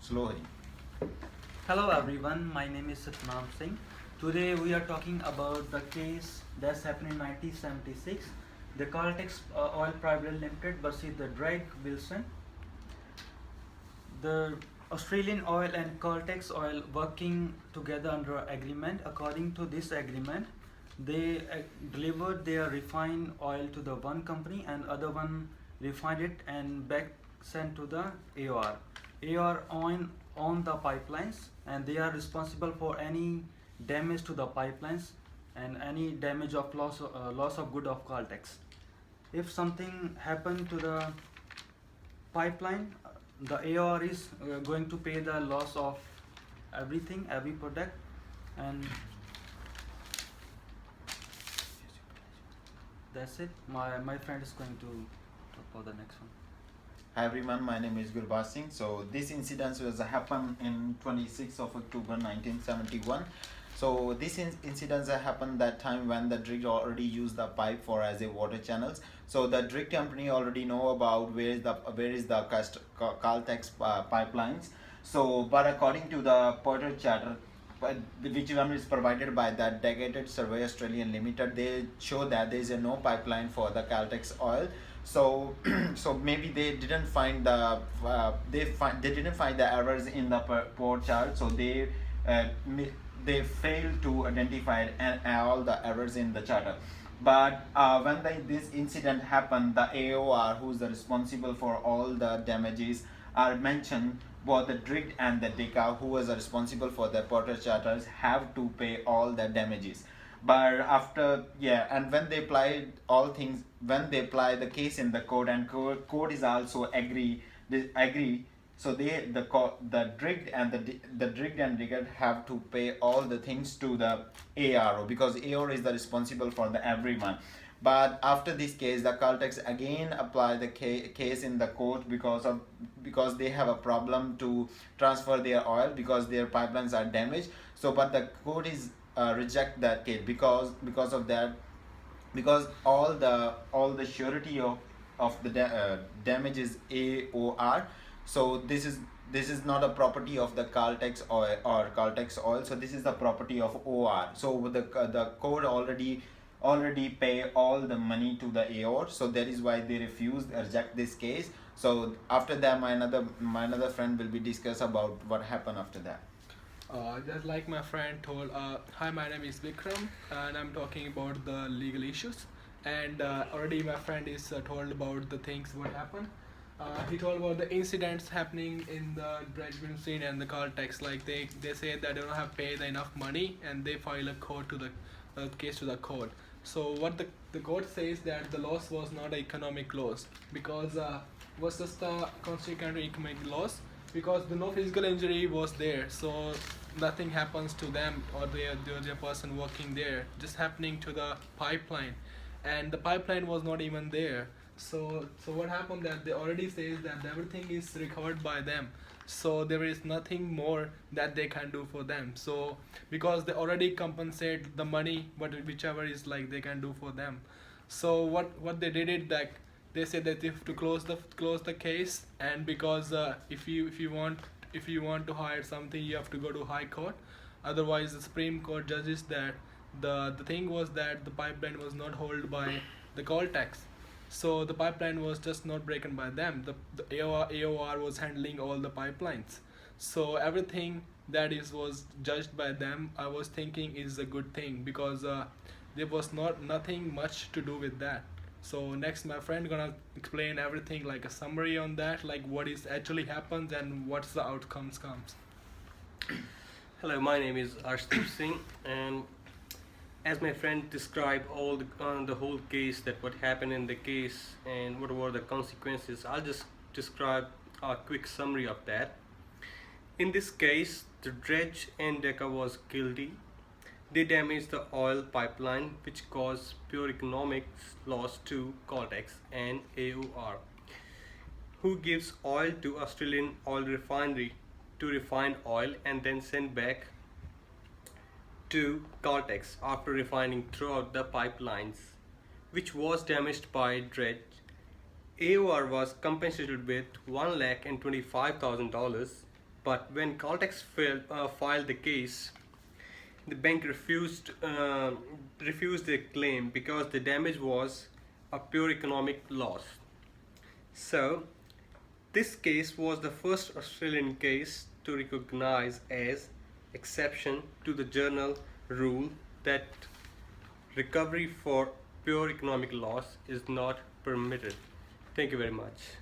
slowly. Hello everyone, my name is Satnam Singh. Today we are talking about the case that's happened in 1976, the Caltex Oil Private Limited versus the dredge Wilson. The Australian Oil and Caltex Oil working together under agreement. According to this agreement, they delivered their refined oil to the one company and other one refined it and back sent to the AOR. AOR on the pipelines and they are responsible for any damage to the pipelines and any damage of loss of good of Caltex. If something happened to the pipeline, the AOR is going to pay the loss of everything, every product, and that's it. My friend is going to talk about the next one. Hi everyone, my name is Gurbaz Singh. So this incident was happened in 26th of October 1971. So this incident happened that time when the dredge already used the pipe for as a water channels. So the dredge company already know about where is the Caltex pipelines. So but according to the Porter Charter, but which one is provided by that Dedicated Survey Australian Limited, they show that there is a no pipeline for the Caltex oil. So so maybe they didn't find the they didn't find the errors in the port chart, so uh, they failed to identify all the errors in the charter. But when this incident happened, the AOR, who is the responsible for all the damages, are mentioned. Both the DRIG and the DECA, who was responsible for the porter charters, have to pay all the damages. But after, yeah, and when they apply all things, when they apply the case in the court, and court is also agree, so the DRIG and the DRIG and DIGGER have to pay all the things to the ARO, because ARO is the responsible for the everyone. But after this case, the Caltex again apply the case in the court because they have a problem to transfer their oil because their pipelines are damaged. So but the court is reject that case because of that, because all the surety of the damage is AOR. So this is not a property of the Caltex oil or Caltex oil. So this is the property of OR. So the court already pay all the money to the AOR. So that is why they refused reject this case. So after that, my another friend will be discuss about what happened after that. Just like my friend told, hi, my name is Vikram, and I'm talking about the legal issues. And already my friend is told about the things what happened. He told about the incidents happening in the dredge scene and the Caltex. Like they say that they don't have paid enough money, and they file a court to the case to the court. So what the court says that the loss was not an economic loss because was just a consequent economic loss because the no physical injury was there, so nothing happens to them or the person working there, just happening to the pipeline, and the pipeline was not even there. So what happened that they already says that everything is recovered by them, so there is nothing more that they can do for them. So because they already compensate the money, but whichever is like they can do for them. So what they did it like they said that they have to close the case, and because if you want to hire something, you have to go to high court. Otherwise, the Supreme Court judges that the thing was that the pipeline was not held by the Caltex. So the pipeline was just not broken by them. The AOR was handling all the pipelines. So everything that is was judged by them, I was thinking is a good thing because there was nothing much to do with that. So next my friend gonna explain everything like a summary on that, like what is actually happens and what's the outcomes comes. Hello, my name is Arshdeep Singh, and as my friend described all the whole case, that what happened in the case and what were the consequences, I'll just describe a quick summary of that. In this case, the dredge and DECA was guilty. They damaged the oil pipeline, which caused pure economic loss to Caltex and AOR, who gives oil to Australian oil refinery to refine oil and then send back to Caltex after refining throughout the pipelines, which was damaged by dredge. AOR was compensated with $1,25,000 But when Caltex filed the case, the bank refused their claim because the damage was a pure economic loss. So this case was the first Australian case to recognize as exception to the journal rule that recovery for pure economic loss is not permitted. Thank you very much.